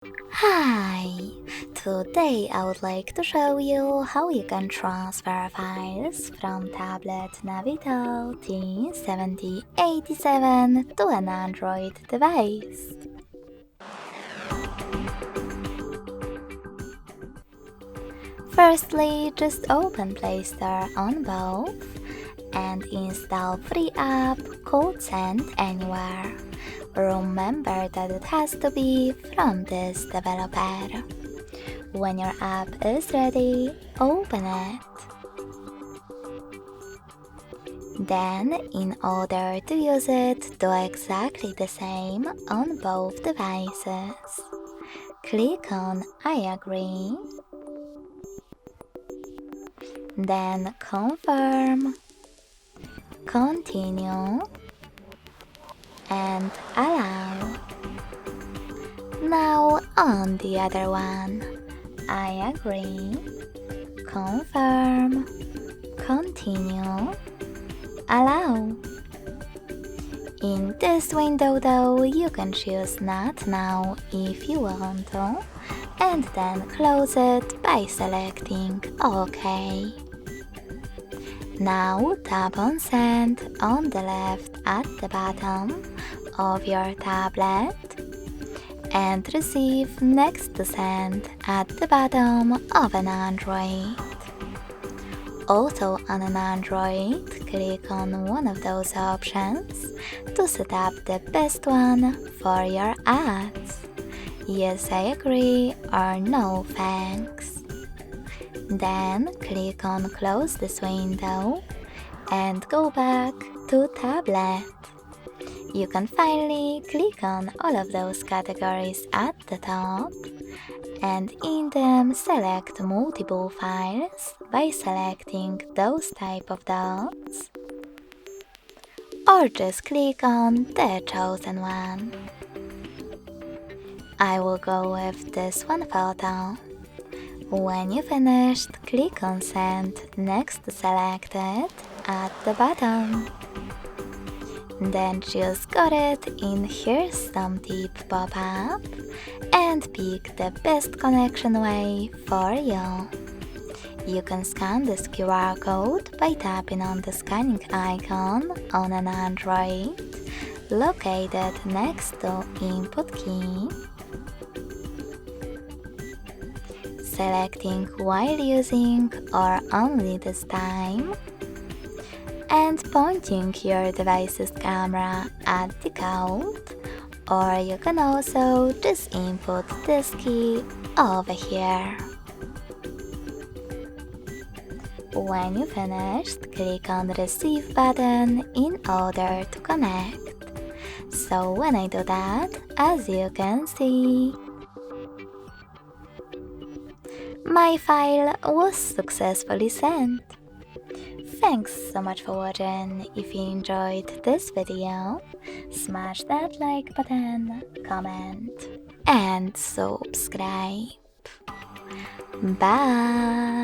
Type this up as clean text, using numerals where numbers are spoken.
Hi! Today I would like to show you how you can transfer files from tablet Navitel T787 to an Android device. Firstly, just open Play Store on both and install free app called Send Anywhere. Remember that it has to be from this developer. When your app is ready, open it. Then, in order to use it, do exactly the same on both devices. Click on I agree. Then confirm, continue, and allow. Now on the other one, I agree, confirm, continue, allow. In this window though, you can choose not now if you want to, and then close it by selecting OK. Now tap on Send on the left at the bottom of your tablet and receive next to Send at the bottom of an Android. Also on an Android, click on one of those options to set up the best one for your ads. Yes, I agree or no thanks. Then click on Close this window and go back to Tablet. You can finally click on all of those categories at the top and in them select multiple files by selecting those type of dots, or just click on the chosen one. I will go with this one photo. When you finished, click on Send next to Selected at the bottom. Then choose Got It in Here's Some Tip pop-up and pick the best connection way for you. You can scan this QR code by tapping on the scanning icon on an Android located next to Input key. Selecting while using or only this time, and pointing your device's camera at the code, or you can also just input this key over here. When you finished, click on the Receive button in order to connect. So when I do that, as you can see, my file was successfully sent. Thanks so much for watching. If you enjoyed this video, smash that like button, comment, and subscribe. Bye!